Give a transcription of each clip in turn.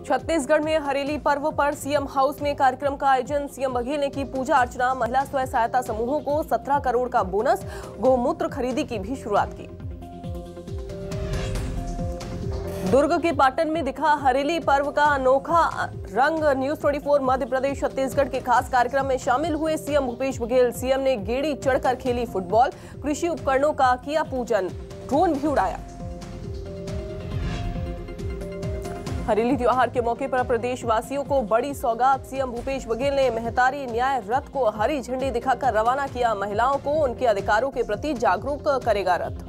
छत्तीसगढ़ में हरेली पर्व पर सीएम हाउस में कार्यक्रम का आयोजन। सीएम बघेल ने की पूजा अर्चना। महिला स्व सहायता समूहों को 17 करोड़ का बोनस। गोमूत्र खरीदी की भी शुरुआत की। दुर्ग के पाटन में दिखा हरेली पर्व का अनोखा रंग। न्यूज 24 मध्य प्रदेश छत्तीसगढ़ के खास कार्यक्रम में शामिल हुए सीएम भूपेश बघेल। सीएम ने गेड़ी चढ़कर खेली फुटबॉल। कृषि उपकरणों का किया पूजन। ड्रोन भी उड़ाया। हरेली त्योहार के मौके पर प्रदेशवासियों को बड़ी सौगात। सीएम भूपेश बघेल ने महतारी न्याय रथ को हरी झंडी दिखाकर रवाना किया। महिलाओं को उनके अधिकारों के प्रति जागरूक करेगा रथ।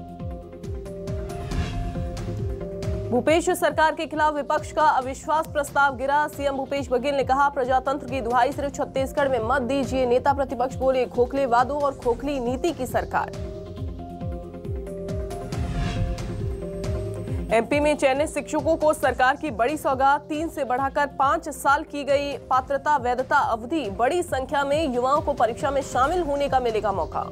भूपेश सरकार के खिलाफ विपक्ष का अविश्वास प्रस्ताव गिरा। सीएम भूपेश बघेल ने कहा, प्रजातंत्र की दुहाई सिर्फ छत्तीसगढ़ में मत दीजिए। नेता प्रतिपक्ष बोले, खोखले वादों और खोखली नीति की सरकार। एमपी में चयनित शिक्षकों को सरकार की बड़ी सौगात। 3 से बढ़ाकर 5 साल की गई पात्रता वैधता अवधि। बड़ी संख्या में युवाओं को परीक्षा में शामिल होने का मिलेगा मौका।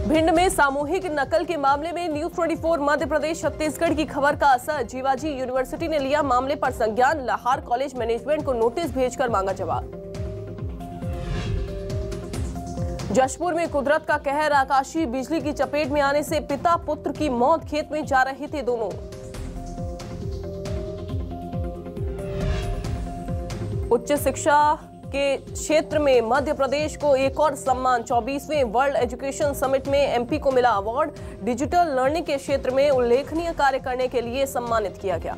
भिंड में सामूहिक नकल के मामले में न्यूज 24 मध्य प्रदेश छत्तीसगढ़ की खबर का असर। जीवाजी यूनिवर्सिटी ने लिया मामले पर संज्ञान। लाहौर कॉलेज मैनेजमेंट को नोटिस भेजकर मांगा जवाब। जशपुर में कुदरत का कहर। आकाशीय बिजली की चपेट में आने से पिता पुत्र की मौत। खेत में जा रहे थे दोनों। उच्च शिक्षा के क्षेत्र में मध्य प्रदेश को एक और सम्मान। 24वें वर्ल्ड एजुकेशन समिट में एमपी को मिला अवार्ड। डिजिटल लर्निंग के क्षेत्र में उल्लेखनीय कार्य करने के लिए सम्मानित किया गया।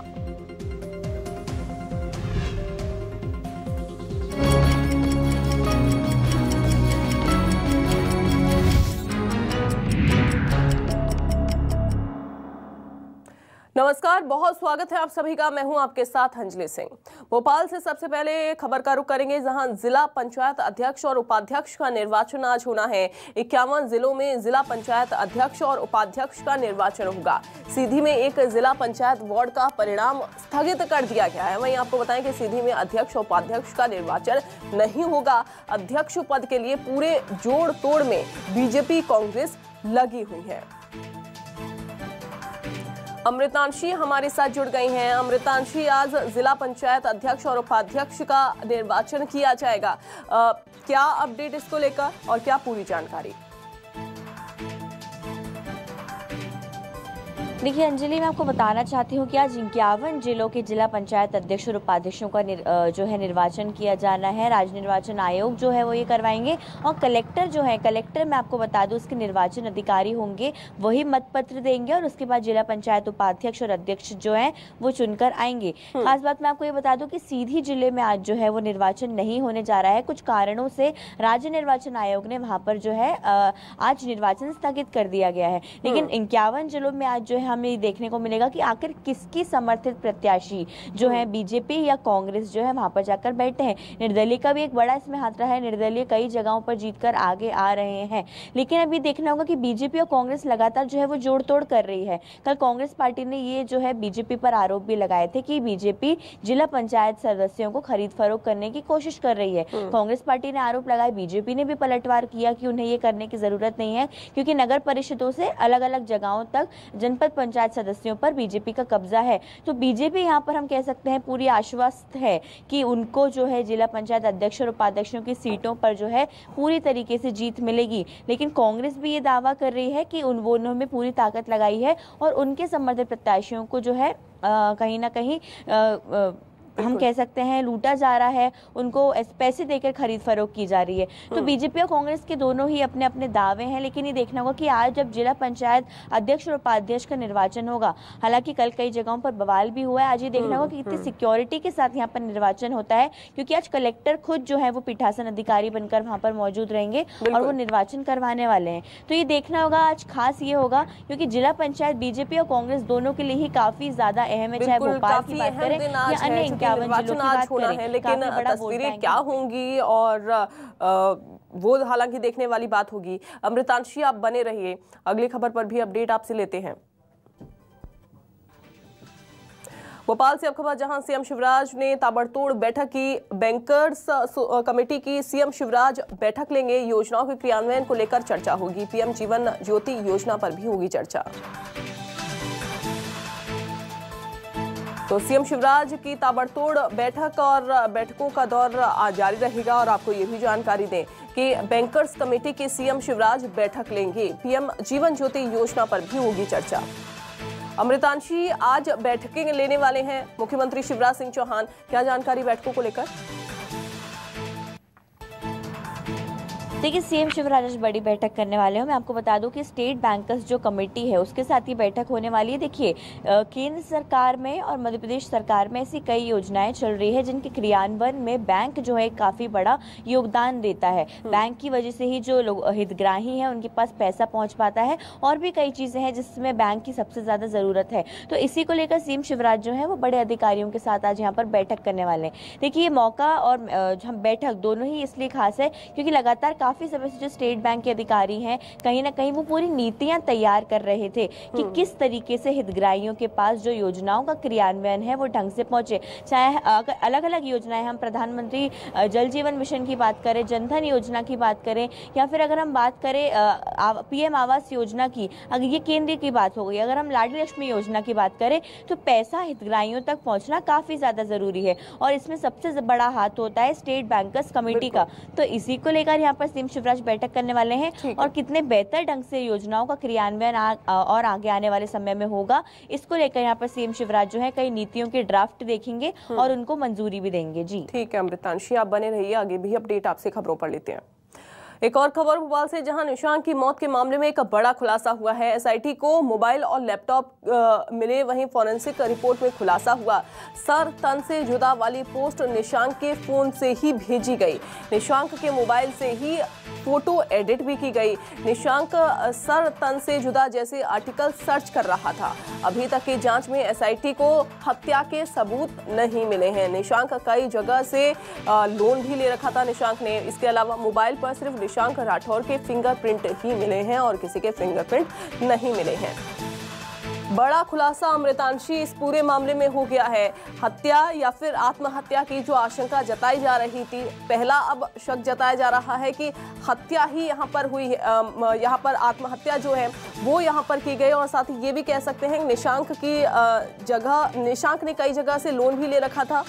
नमस्कार, बहुत स्वागत है आप सभी का। मैं हूं आपके साथ अंजलि सिंह। भोपाल से सबसे पहले खबर का रुख करेंगे, जहां जिला पंचायत अध्यक्ष और उपाध्यक्ष का निर्वाचन आज होना है। 51 जिलों में जिला पंचायत अध्यक्ष और उपाध्यक्ष का निर्वाचन होगा। सीधी में एक जिला पंचायत वार्ड का परिणाम स्थगित कर दिया गया है। वहीं आपको बताएं कि सीधी में अध्यक्ष और उपाध्यक्ष का निर्वाचन नहीं होगा। अध्यक्ष पद के लिए पूरे जोड़ तोड़ में बीजेपी कांग्रेस लगी हुई है। अमृतांशी हमारे साथ जुड़ गई हैं। अमृतांशी, आज जिला पंचायत अध्यक्ष और उपाध्यक्ष का निर्वाचन किया जाएगा। क्या अपडेट इसको लेकर और क्या पूरी जानकारी? देखिए अंजलि, मैं आपको बताना चाहती हूँ कि आज 51 जिलों के जिला पंचायत अध्यक्ष और उपाध्यक्षों का जो है निर्वाचन किया जाना है। राज्य निर्वाचन आयोग जो है वो ये करवाएंगे और कलेक्टर जो है, कलेक्टर मैं आपको बता दूं उसके निर्वाचन अधिकारी होंगे, वही मतपत्र देंगे और उसके बाद जिला पंचायत उपाध्यक्ष और अध्यक्ष जो है वो चुनकर आएंगे। खास बात मैं आपको ये बता दूं कि सीधी जिले में आज जो है वो निर्वाचन नहीं होने जा रहा है। कुछ कारणों से राज्य निर्वाचन आयोग ने वहाँ पर जो है आज निर्वाचन स्थगित कर दिया गया है। लेकिन 51 जिलों में आज जो है हमें देखने को मिलेगा कि आखिर किसकी समर्थित प्रत्याशी जो है बीजेपी या कांग्रेस जो है वहां पर जाकर बैठे हैं। निर्दलीय का भी एक बड़ा इसमें हाथ रहा है। निर्दलीय कई जगहों पर जीतकर आगे आ रहे हैं। लेकिन अभी देखना होगा कि बीजेपी और कांग्रेस लगातार जो है वो जोड़ तोड़ कर रही है। कल कांग्रेस पार्टी ने ये जो है बीजेपी पर आरोप भी लगाए थे कि बीजेपी जिला पंचायत सदस्यों को खरीद फरोख्त करने की कोशिश कर रही है। कांग्रेस पार्टी ने आरोप लगाया, बीजेपी ने भी पलटवार किया कि उन्हें ये करने की जरूरत नहीं है, क्योंकि नगर परिषदों से अलग अलग जगहों तक जनपद पंचायत सदस्यों पर बीजेपी का कब्जा है। तो बीजेपी यहाँ पर हम कह सकते हैं पूरी आश्वस्त है कि उनको जो है जिला पंचायत अध्यक्ष और उपाध्यक्षों की सीटों पर जो है पूरी तरीके से जीत मिलेगी। लेकिन कांग्रेस भी ये दावा कर रही है कि उन्होंने पूरी ताकत लगाई है और उनके समर्थित प्रत्याशियों को जो है कहीं ना कहीं हम कह सकते हैं लूटा जा रहा है, उनको पैसे देकर खरीद फरोख्त की जा रही है। तो बीजेपी और कांग्रेस के दोनों ही अपने अपने दावे हैं। लेकिन ये देखना होगा कि आज जब जिला पंचायत अध्यक्ष और उपाध्यक्ष का निर्वाचन होगा, हालांकि कल कई जगहों पर बवाल भी हुआ है, आज ये देखना होगा कि कितनी सिक्योरिटी के साथ यहाँ पर निर्वाचन होता है, क्योंकि आज कलेक्टर खुद जो है वो पीठासन अधिकारी बनकर वहाँ पर मौजूद रहेंगे और वो निर्वाचन करवाने वाले हैं। तो ये देखना होगा आज खास ये होगा, क्योंकि जिला पंचायत बीजेपी और कांग्रेस दोनों के लिए ही काफी ज्यादा अहम है, चाहे भोपाल की बात करें या अन्य निर्वाचन आज होना है। लेकिन तस्वीरें क्या होंगी और वो हालांकि देखने वाली बात होगी। अमृतांशी, आप बने रहिए, अगली खबर पर भी अपडेट आपसे लेते हैं। भोपाल से अब खबर, जहां सीएम शिवराज ने ताबड़तोड़ बैठक की। बैंकर्स कमेटी की सीएम शिवराज बैठक लेंगे। योजनाओं के क्रियान्वयन को लेकर चर्चा होगी। पीएम जीवन ज्योति योजना पर भी होगी चर्चा। तो सीएम शिवराज की ताबड़तोड़ बैठक और बैठकों का दौर आज जारी रहेगा। और आपको ये भी जानकारी दें कि बैंकर्स कमेटी के सीएम शिवराज बैठक लेंगे। पीएम जीवन ज्योति योजना पर भी होगी चर्चा। अमृतांशी आज बैठकें लेने वाले हैं मुख्यमंत्री शिवराज सिंह चौहान। क्या जानकारी बैठकों को लेकर? देखिए, सीएम शिवराज आज बड़ी बैठक करने वाले हैं। मैं आपको बता दूं कि स्टेट बैंकर्स जो कमेटी है उसके साथ ही बैठक होने वाली है। देखिए, केंद्र सरकार में और मध्य प्रदेश सरकार में ऐसी कई योजनाएं चल रही है जिनके क्रियान्वयन में बैंक जो है काफी बड़ा योगदान देता है। बैंक की वजह से ही जो लोग हितग्राही हैं उनके पास पैसा पहुंच पाता है। और भी कई चीजें हैं जिसमें बैंक की सबसे ज्यादा जरूरत है। तो इसी को लेकर सीएम शिवराज जो है वो बड़े अधिकारियों के साथ आज यहाँ पर बैठक करने वाले हैं। देखिए, ये मौका और हम बैठक दोनों ही इसलिए खास है क्योंकि लगातार काफी समय से जो स्टेट बैंक के अधिकारी हैं कहीं ना कहीं वो पूरी नीतियां तैयार कर रहे थे कि किस तरीके से हितग्राहियों के पास जो योजनाओं का क्रियान्वयन है वो ढंग से पहुंचे। चाहे अलग अलग योजनाएं, हम प्रधानमंत्री जल जीवन मिशन की बात करें, जनधन योजना की बात करें, या फिर अगर हम बात करें पीएम आवास योजना की, अगर ये केंद्र की बात हो गई, अगर हम लाडली लक्ष्मी योजना की बात करें तो पैसा हितग्राहियों तक पहुंचना काफी ज्यादा जरूरी है। और इसमें सबसे बड़ा हाथ होता है स्टेट बैंकर्स कमेटी का। तो इसी को लेकर यहाँ पर सीएम शिवराज बैठक करने वाले हैं और कितने बेहतर ढंग से योजनाओं का क्रियान्वयन और आगे आने वाले समय में होगा, इसको लेकर यहाँ पर सीएम शिवराज जो है कई नीतियों के ड्राफ्ट देखेंगे और उनको मंजूरी भी देंगे। जी ठीक है अमृतांशी, आप बने रहिए, आगे भी अपडेट आपसे खबरों पर लेते हैं। एक और खबर भोपाल से, जहां निशांक की मौत के मामले में एक बड़ा खुलासा हुआ है। एसआईटी को मोबाइल और लैपटॉप मिले, वहीं फॉरेंसिक रिपोर्ट में खुलासा हुआ सर तन से जुदा वाली पोस्ट निशांक के फोन से ही भेजी गई। निशांक के मोबाइल से ही फोटो एडिट भी की गई। निशांक सर तन से जुदा जैसे आर्टिकल सर्च कर रहा था। अभी तक की जांच में एसआईटी को हत्या के सबूत नहीं मिले हैं। निशांक कई जगह से लोन भी ले रखा था निशांक ने। इसके अलावा मोबाइल पर सिर्फ निशांक राठौर के फिंगरप्रिंट ही मिले हैं और किसी के फिंगरप्रिंट नहीं मिले हैं। बड़ा खुलासा अमृतांशी इस पूरे मामले में हो गया है। हत्या या फिर आत्महत्या की जो आशंका जताई जा रही थी, पहला अब शक जताया जा रहा है कि हत्या ही यहाँ पर हुई है। यहाँ पर आत्महत्या जो है वो यहाँ पर की गई। और साथ ही ये भी कह सकते हैं निशांक की जगह, निशांक ने कई जगह से लोन भी ले रखा था।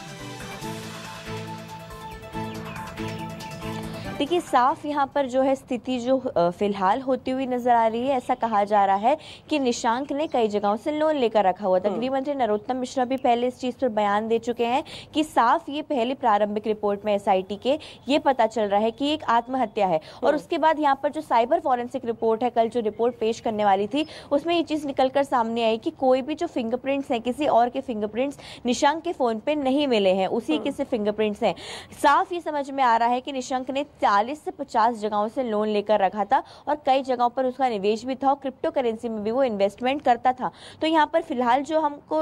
देखिए, साफ यहाँ पर जो है स्थिति जो फिलहाल होती हुई नजर आ रही है। ऐसा कहा जा रहा है कि निशांक ने कई जगहों से लोन लेकर रखा हुआ था। गृह मंत्री नरोत्तम मिश्रा भी पहले इस चीज पर बयान दे चुके हैं कि साफ ये पहली प्रारंभिक रिपोर्ट में एसआईटी के ये पता चल रहा है कि एक आत्महत्या है। और उसके बाद यहाँ पर जो साइबर फॉरेंसिक रिपोर्ट है, कल जो रिपोर्ट पेश करने वाली थी, उसमें ये चीज निकलकर सामने आई कि कोई भी जो फिंगरप्रिंट्स हैं, किसी और के फिंगरप्रिंट्स निशांक के फोन पे नहीं मिले हैं, उसी के सिर्फ फिंगरप्रिंट्स हैं। साफ ये समझ में आ रहा है कि निशांक ने 40 से 50 जगहों से लोन लेकर रखा था और कई जगहों पर उसका निवेश भी था और क्रिप्टो करेंसी में भी वो इन्वेस्टमेंट करता था। तो यहाँ पर फिलहाल जो हमको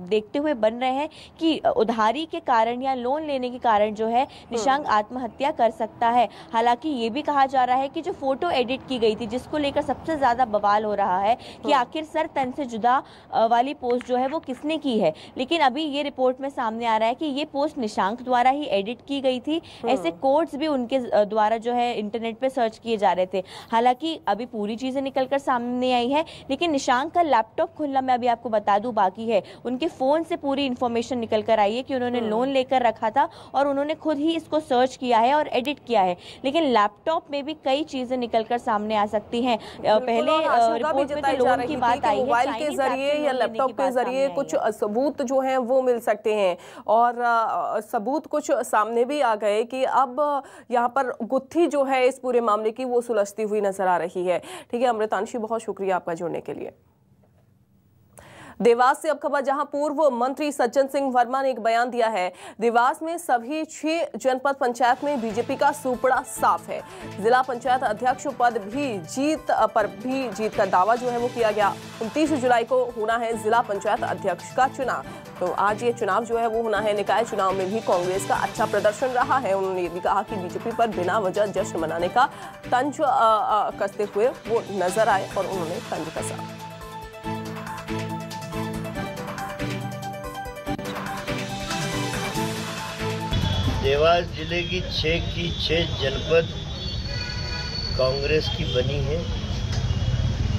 देखते हुए बन रहे हैं कि उधारी के कारण या लोन लेने के कारण जो है निशांक आत्महत्या कर सकता है। हालांकि ये भी कहा जा रहा है कि जो फोटो एडिट की गई थी, जिसको लेकर सबसे ज्यादा बवाल हो रहा है कि आखिर सर तन से जुदा वाली पोस्ट जो है वो किसने की है, लेकिन अभी ये रिपोर्ट में सामने आ रहा है कि ये पोस्ट निशांक द्वारा ही एडिट की गई थी। ऐसे कोड्स भी उनके द्वारा जो है इंटरनेट पे सर्च किए जा रहे थे। हालांकि अभी पूरी चीजें निकलकर सामने आई है, लेकिन निशांक का लैपटॉप खुलना मैं अभी आपको बता दूं बाकी है। उनके फोन से पूरी इंफॉर्मेशन निकल कर आई है कि उन्होंने लोन लेकर रखा था और उन्होंने खुद ही इसको सर्च किया है और एडिट किया है। लेकिन लैपटॉप में भी कई चीजें निलकर सामने आ सकती हैं। पहले रिपोर्ट में जो लोन की बात आई है, मोबाइल के जरिए या लैपटॉप के जरिए कुछ सबूत जो हैं वो मिल सकते हैं और सबूत कुछ सामने भी आ गए कि अब यहाँ पर गुत्थी जो है इस पूरे मामले की वो सुलझती हुई नजर आ रही है। ठीक है अमृतांशी, बहुत शुक्रिया आपका जुड़ने के लिए। देवास से अब खबर, जहां पूर्व मंत्री सज्जन सिंह वर्मा ने एक बयान दिया है। देवास में सभी 6 जनपद पंचायत में बीजेपी का सुपड़ा साफ है। जिला पंचायत अध्यक्ष पद भी जीत का दावा जो है वो किया गया। 29 जुलाई को होना है जिला पंचायत अध्यक्ष का चुनाव। तो आज ये चुनाव जो है वो होना है। निकाय चुनाव में भी कांग्रेस का अच्छा प्रदर्शन रहा है। उन्होंने ये भी कहा कि बीजेपी पर बिना वजह जश्न मनाने का तंज कसते हुए वो नजर आए और उन्होंने तंज कसा। देवास जिले की 6 जनपद कांग्रेस की बनी है।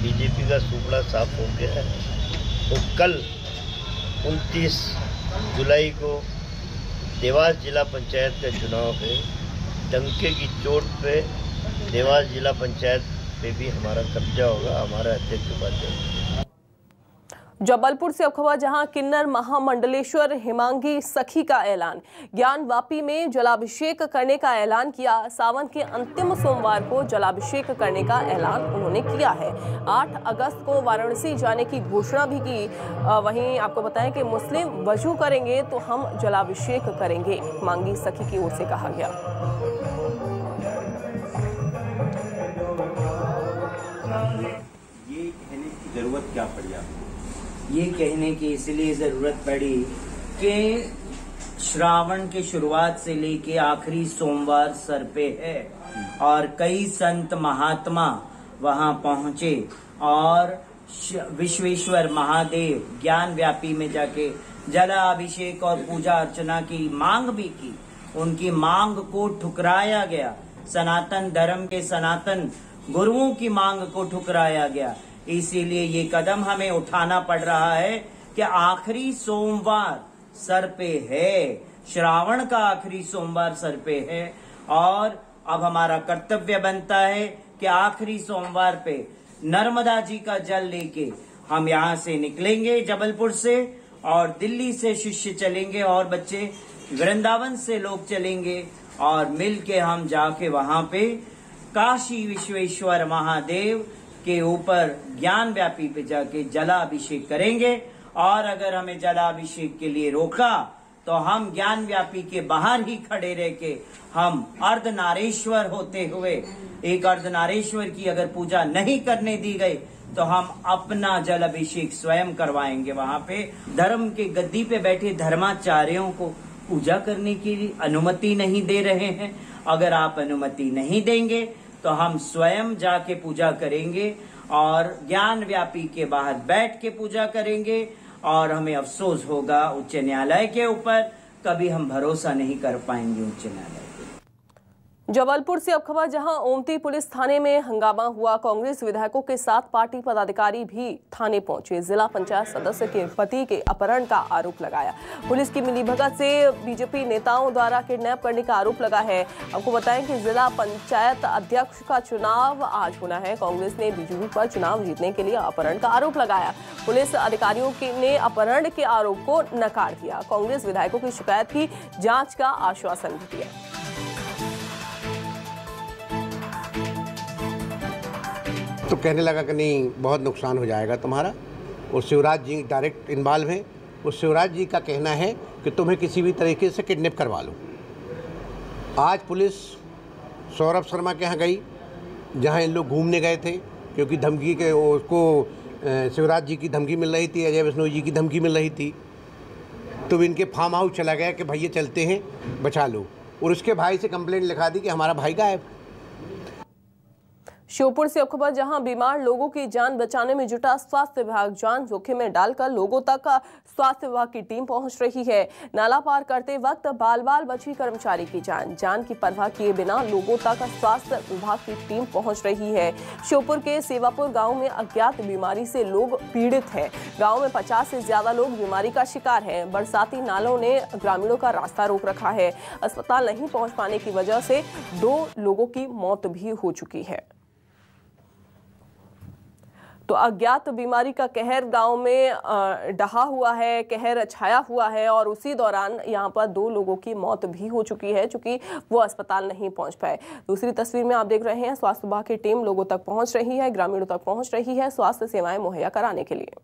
बीजेपी का सुपड़ा साफ हो गया है। तो कल 29 जुलाई को देवास जिला पंचायत का चुनाव है। डंके की चोट पे देवास जिला पंचायत पे भी हमारा कब्जा होगा, हमारा अध्यक्ष उपाध्यक्ष। जबलपुर से अब खबर, जहां किन्नर महामंडलेश्वर हिमांगी सखी का ऐलान, ज्ञानवापी में जलाभिषेक करने का ऐलान किया। सावन के अंतिम सोमवार को जलाभिषेक करने का ऐलान उन्होंने किया है। 8 अगस्त को वाराणसी जाने की घोषणा भी की। वहीं आपको बताएं कि मुस्लिम वजू करेंगे तो हम जलाभिषेक करेंगे, हिमांगी सखी की ओर से कहा गया। ये कहने की जरूरत क्या पड़ी आपको? ये कहने की इसलिए जरूरत पड़ी कि श्रावण के शुरुआत से लेके आखिरी सोमवार सर पे है और कई संत महात्मा वहां पहुंचे और विश्वेश्वर महादेव ज्ञान व्यापी में जाके जलाभिषेक और पूजा अर्चना की मांग भी की। उनकी मांग को ठुकराया गया। सनातन धर्म के सनातन गुरुओं की मांग को ठुकराया गया। इसीलिए ये कदम हमें उठाना पड़ रहा है कि आखिरी सोमवार सर पे है, श्रावण का आखिरी सोमवार सर पे है और अब हमारा कर्तव्य बनता है कि आखिरी सोमवार पे नर्मदा जी का जल लेके हम यहाँ से निकलेंगे जबलपुर से, और दिल्ली से शिष्य चलेंगे और बच्चे वृंदावन से लोग चलेंगे और मिल के हम जाके वहां पे काशी विश्वेश्वर महादेव के ऊपर ज्ञान व्यापी पे जाके जलाभिषेक करेंगे। और अगर हमें जलाभिषेक के लिए रोका तो हम ज्ञान व्यापी के बाहर ही खड़े रह के हम अर्धनारेश्वर होते हुए, एक अर्धनारेश्वर की अगर पूजा नहीं करने दी गई तो हम अपना जलाभिषेक स्वयं करवाएंगे। वहां पे धर्म के गद्दी पे बैठे धर्माचार्यों को पूजा करने की अनुमति नहीं दे रहे हैं। अगर आप अनुमति नहीं देंगे तो हम स्वयं जाके पूजा करेंगे और ज्ञान व्यापी के बाहर बैठ के पूजा करेंगे और हमें अफसोस होगा उच्च न्यायालय के ऊपर। कभी हम भरोसा नहीं कर पाएंगे उच्च न्यायालय। जबलपुर से अब खबर, जहां ओमती पुलिस थाने में हंगामा हुआ। कांग्रेस विधायकों के साथ पार्टी पदाधिकारी भी थाने पहुंचे। जिला पंचायत सदस्य के पति के अपहरण का आरोप लगाया। पुलिस की मिलीभगत से बीजेपी नेताओं द्वारा किडनैप करने का आरोप लगा है। आपको बताएं कि जिला पंचायत अध्यक्ष का चुनाव आज होना है। कांग्रेस ने बीजेपी पर चुनाव जीतने के लिए अपहरण का आरोप लगाया। पुलिस अधिकारियों ने अपहरण के आरोप को नकार दिया। कांग्रेस विधायकों की शिकायत की जांच का आश्वासन भी दिया। तो कहने लगा कि नहीं, बहुत नुकसान हो जाएगा तुम्हारा। और शिवराज जी डायरेक्ट इन्वॉल्व हैं। उस शिवराज जी का कहना है कि तुम्हें किसी भी तरीके से किडनैप करवा लो। आज पुलिस सौरभ शर्मा के यहाँ गई, जहाँ इन लोग घूमने गए थे, क्योंकि धमकी के उसको शिवराज जी की धमकी मिल रही थी, अजय बिश्नोई जी की धमकी मिल रही थी। तो इनके फार्म हाउस चला गया कि भैया चलते हैं, बचा लो। और उसके भाई से कंप्लेंट लिखा दी कि हमारा भाई गायब। श्योपुर से अब खबर, जहां बीमार लोगों की जान बचाने में जुटा स्वास्थ्य विभाग जान जोखिम में डालकर लोगों तक स्वास्थ्य विभाग की टीम पहुंच रही है। नाला पार करते वक्त बाल बाल बची कर्मचारी की जान की परवाह किए बिना लोगों तक स्वास्थ्य विभाग की टीम पहुंच रही है। श्योपुर के सेवापुर गांव में अज्ञात बीमारी से लोग पीड़ित हैं। गांव में 50 से ज्यादा लोग बीमारी का शिकार हैं। बरसाती नालों ने ग्रामीणों का रास्ता रोक रखा है। अस्पताल नहीं पहुंच पाने की वजह से 2 लोगों की मौत भी हो चुकी है। तो अज्ञात बीमारी का कहर गांव में ढहा हुआ है, कहर छाया हुआ है और उसी दौरान यहां पर 2 लोगों की मौत भी हो चुकी है, चूंकि वो अस्पताल नहीं पहुंच पाए। दूसरी तस्वीर में आप देख रहे हैं, स्वास्थ्य विभाग की टीम लोगों तक पहुंच रही है, ग्रामीणों तक पहुंच रही है स्वास्थ्य सेवाएं मुहैया कराने के लिए।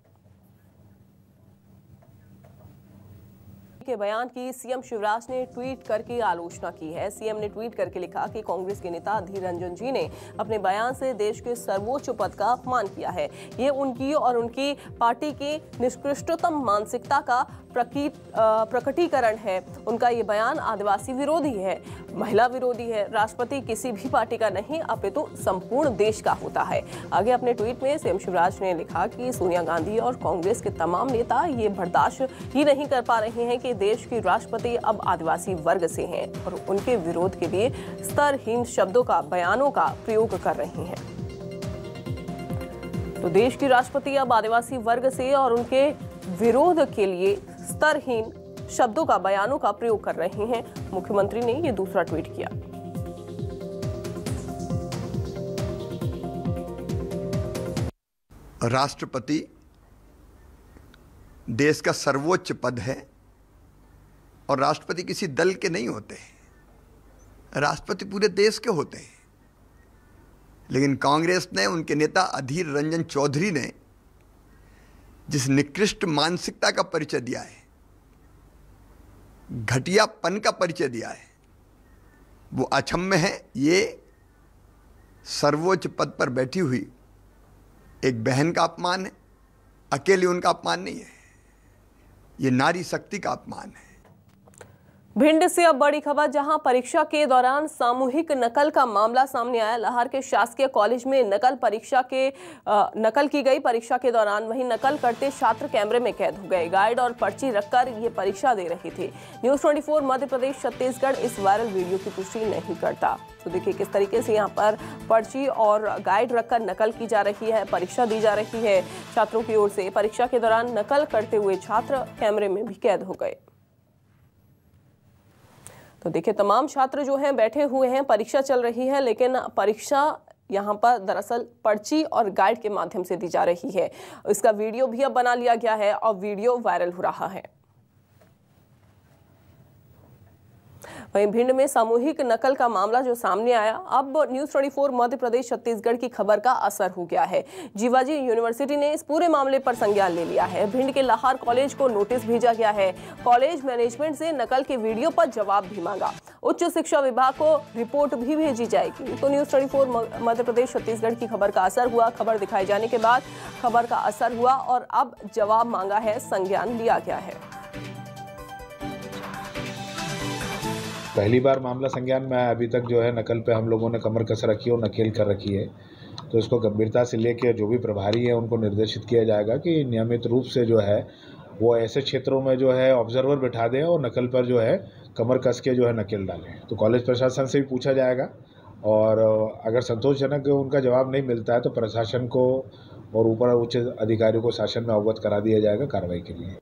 के बयान की सीएम शिवराज ने ट्वीट करके आलोचना की है। सीएम ने ट्वीट करके लिखा कि कांग्रेस के नेता अधीर रंजन जी ने अपने बयान से देश के सर्वोच्च पद का अपमान किया है। ये उनकी और उनकी पार्टी की निष्कृष्टतम मानसिकता का प्रकटीकरण है। उनका ये बयान आदिवासी विरोधी है, महिला विरोधी है, राष्ट्रपति किसी भी पार्टी का नहीं अपितु संपूर्ण देश का होता है। आगे अपने ट्वीट में सीएम शिवराज ने लिखा कि सोनिया गांधी और कांग्रेस के तमाम नेता ये बर्दाश्त ही नहीं कर पा रहे हैं कि देश की राष्ट्रपति अब आदिवासी वर्ग से हैं और उनके विरोध के लिए स्तरहीन शब्दों का, बयानों का प्रयोग कर रहे हैं। तो देश की राष्ट्रपति अब आदिवासी वर्ग से और उनके विरोध के लिए स्तरहीन शब्दों का, बयानों का प्रयोग कर रहे हैं। मुख्यमंत्री ने ये दूसरा ट्वीट किया। राष्ट्रपति देश का सर्वोच्च पद है और राष्ट्रपति किसी दल के नहीं होते, राष्ट्रपति पूरे देश के होते हैं। लेकिन कांग्रेस ने, उनके नेता अधीर रंजन चौधरी ने जिस निकृष्ट मानसिकता का परिचय दिया है, घटियापन का परिचय दिया है, वो अक्षम्य है। ये सर्वोच्च पद पर बैठी हुई एक बहन का अपमान है, अकेले उनका अपमान नहीं है, ये नारी शक्ति का अपमान है। भिंड से अब बड़ी खबर, जहां परीक्षा के दौरान सामूहिक नकल का मामला सामने आया। लाहौर के शासकीय कॉलेज में नकल की गई परीक्षा के दौरान, वहीं नकल करते छात्र कैमरे में कैद हो गए। गाइड और पर्ची रखकर ये परीक्षा दे रहे थे। न्यूज़ 24 मध्य प्रदेश छत्तीसगढ़ इस वायरल वीडियो की पुष्टि नहीं करता। तो देखिए किस तरीके से यहाँ पर पर्ची और गाइड रखकर नकल की जा रही है, परीक्षा दी जा रही है छात्रों की ओर से। परीक्षा के दौरान नकल करते हुए छात्र कैमरे में भी कैद हो गए। तो देखिए तमाम छात्र जो हैं बैठे हुए हैं, परीक्षा चल रही है, लेकिन परीक्षा यहाँ पर दरअसल पर्ची और गाइड के माध्यम से दी जा रही है। इसका वीडियो भी अब बना लिया गया है और वीडियो वायरल हो रहा है। वहीं भिंड में सामूहिक नकल का मामला जो सामने आया, अब न्यूज़ 24 मध्य प्रदेश छत्तीसगढ़ की खबर का असर हो गया है। जीवाजी यूनिवर्सिटी ने इस पूरे मामले पर संज्ञान ले लिया है। भिंड के लाहौर कॉलेज को नोटिस भेजा गया है। कॉलेज मैनेजमेंट से नकल के वीडियो पर जवाब भी मांगा। उच्च शिक्षा विभाग को रिपोर्ट भी भेजी जाएगी। तो न्यूज़ 24 मध्य प्रदेश छत्तीसगढ़ की खबर का असर हुआ। खबर दिखाए जाने के बाद खबर का असर हुआ और अब जवाब मांगा है, संज्ञान लिया गया है। पहली बार मामला संज्ञान में आया। अभी तक जो है नकल पे हम लोगों ने कमर कस रखी है और नकेल कर रखी है। तो इसको गंभीरता से लेकर जो भी प्रभारी है उनको निर्देशित किया जाएगा कि नियमित रूप से जो है वो ऐसे क्षेत्रों में जो है ऑब्जर्वर बिठा दें और नकल पर जो है कमर कस के जो है नकेल डालें। तो कॉलेज प्रशासन से भी पूछा जाएगा और अगर संतोषजनक उनका जवाब नहीं मिलता है तो प्रशासन को और ऊपर उच्च अधिकारियों को शासन में अवगत करा दिया जाएगा कार्रवाई के लिए।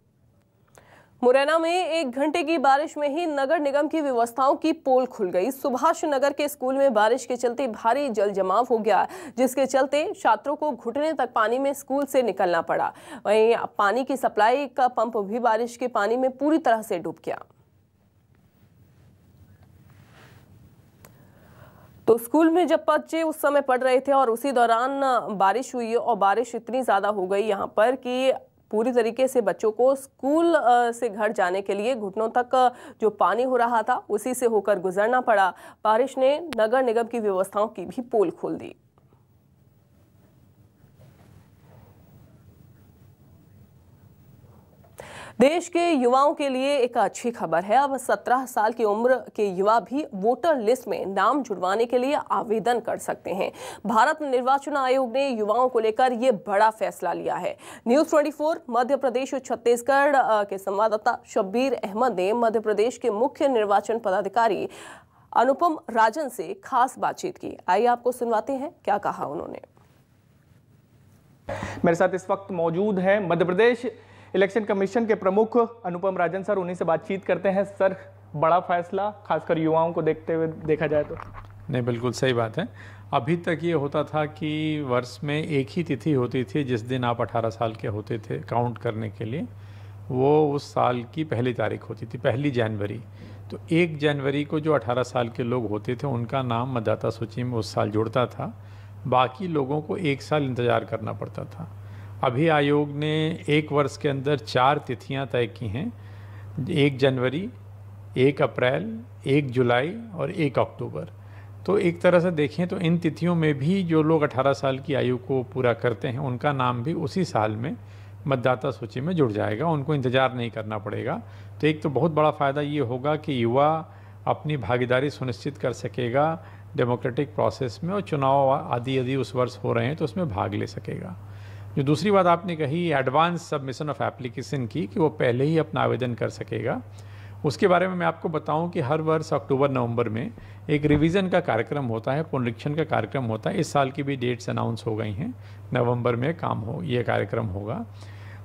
मुरैना में 1 घंटे की बारिश में ही नगर निगम की व्यवस्थाओं की पोल खुल गई। सुभाष नगर के स्कूल में बारिश के चलते भारी जल जमाव हो गया, जिसके चलते छात्रों को घुटने तक पानी में स्कूल से निकलना पड़ा। वहीं पानी की सप्लाई का पंप भी बारिश के पानी में पूरी तरह से डूब गया। तो स्कूल में जब बच्चे उस समय पढ़ रहे थे और उसी दौरान बारिश हुई और बारिश इतनी ज़्यादा हो गई यहाँ पर कि पूरी तरीके से बच्चों को स्कूल से घर जाने के लिए घुटनों तक जो पानी हो रहा था उसी से होकर गुजरना पड़ा। बारिश ने नगर निगम की व्यवस्थाओं की भी पोल खोल दी। देश के युवाओं के लिए एक अच्छी खबर है। अब 17 साल की उम्र के युवा भी वोटर लिस्ट में नाम जुड़वाने के लिए आवेदन कर सकते हैं। भारत निर्वाचन आयोग ने युवाओं को लेकर ये बड़ा फैसला लिया है। न्यूज़ 24 मध्य प्रदेश और छत्तीसगढ़ के संवाददाता शब्बीर अहमद ने मध्य प्रदेश के मुख्य निर्वाचन पदाधिकारी अनुपम राजन से खास बातचीत की। आइए आपको सुनवाते हैं क्या कहा उन्होंने। मेरे साथ इस वक्त मौजूद है मध्य प्रदेश इलेक्शन कमीशन के प्रमुख अनुपम राजन सर। उन्हीं से बातचीत करते हैं। सर, बड़ा फैसला खासकर युवाओं को देखते हुए देखा जाए तो? नहीं, बिल्कुल सही बात है। अभी तक ये होता था कि वर्ष में एक ही तिथि होती थी जिस दिन आप 18 साल के होते थे काउंट करने के लिए, वो उस साल की पहली तारीख होती थी, 1 जनवरी। तो 1 जनवरी को जो 18 साल के लोग होते थे उनका नाम मतदाता सूची में उस साल जुड़ता था। बाकी लोगों को 1 साल इंतज़ार करना पड़ता था। अभी आयोग ने 1 वर्ष के अंदर 4 तिथियां तय की हैं, 1 जनवरी, 1 अप्रैल, 1 जुलाई और 1 अक्टूबर। तो एक तरह से देखें तो इन तिथियों में भी जो लोग 18 साल की आयु को पूरा करते हैं उनका नाम भी उसी साल में मतदाता सूची में जुड़ जाएगा, उनको इंतज़ार नहीं करना पड़ेगा। तो एक तो बहुत बड़ा फ़ायदा ये होगा कि युवा अपनी भागीदारी सुनिश्चित कर सकेगा डेमोक्रेटिक प्रोसेस में और चुनाव आदि यदि उस वर्ष हो रहे हैं तो उसमें भाग ले सकेगा। जो दूसरी बात आपने कही एडवांस सबमिशन ऑफ एप्लीकेशन की, कि वो पहले ही अपना आवेदन कर सकेगा, उसके बारे में मैं आपको बताऊं कि हर वर्ष अक्टूबर-नवंबर में एक रिवीजन का कार्यक्रम होता है, पुनरीक्षण का कार्यक्रम होता है। इस साल की भी डेट्स अनाउंस हो गई हैं, नवंबर में ये कार्यक्रम होगा।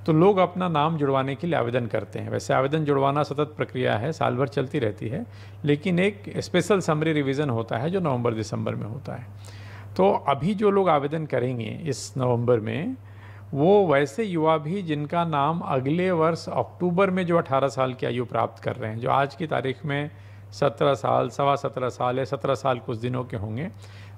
तो लोग अपना नाम जुड़वाने के लिए आवेदन करते हैं। वैसे आवेदन जुड़वाना सतत प्रक्रिया है, साल भर चलती रहती है, लेकिन एक स्पेशल समरी रिवीजन होता है जो नवंबर दिसंबर में होता है। तो अभी जो लोग आवेदन करेंगे इस नवंबर में, वो वैसे युवा भी जिनका नाम अगले वर्ष अक्टूबर में जो 18 साल की आयु प्राप्त कर रहे हैं, जो आज की तारीख में 17 साल, 17.25 साल या 17 साल कुछ दिनों के होंगे,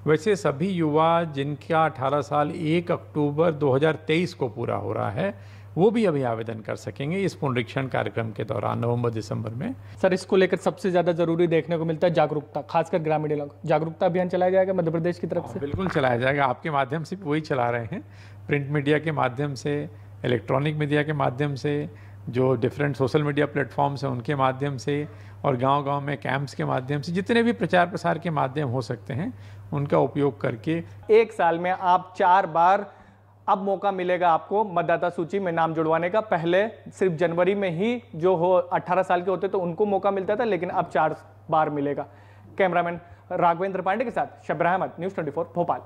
वैसे सभी युवा जिनका 18 साल 1 अक्टूबर 2023 को पूरा हो रहा है, वो भी अभी आवेदन कर सकेंगे इस पुनरीक्षण कार्यक्रम के दौरान नवंबर दिसंबर में। सर, इसको लेकर सबसे ज़्यादा ज़रूरी देखने को मिलता है जागरूकता, खासकर ग्रामीण इलाकों। जागरूकता अभियान चलाया जाएगा मध्य प्रदेश की तरफ से? बिल्कुल चलाया जाएगा। आपके माध्यम से वही चला रहे हैं, प्रिंट मीडिया के माध्यम से, इलेक्ट्रॉनिक मीडिया के माध्यम से, जो डिफरेंट सोशल मीडिया प्लेटफॉर्म्स हैं उनके माध्यम से, और गांव-गांव में कैंप्स के माध्यम से, जितने भी प्रचार प्रसार के माध्यम हो सकते हैं उनका उपयोग करके। एक साल में आप 4 बार अब मौका मिलेगा आपको मतदाता सूची में नाम जुड़वाने का। पहले सिर्फ जनवरी में ही जो हो 18 साल के होते तो उनको मौका मिलता था, लेकिन अब 4 बार मिलेगा। कैमरामैन राघवेंद्र पांडे के साथ शबरा अहमद, न्यूज़ 24 भोपाल।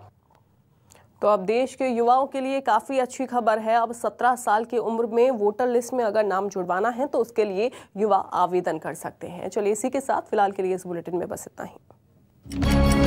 तो अब देश के युवाओं के लिए काफ़ी अच्छी खबर है। अब 17 साल की उम्र में वोटर लिस्ट में अगर नाम जुड़वाना है तो उसके लिए युवा आवेदन कर सकते हैं। चलिए इसी के साथ फिलहाल के लिए इस बुलेटिन में बस इतना ही।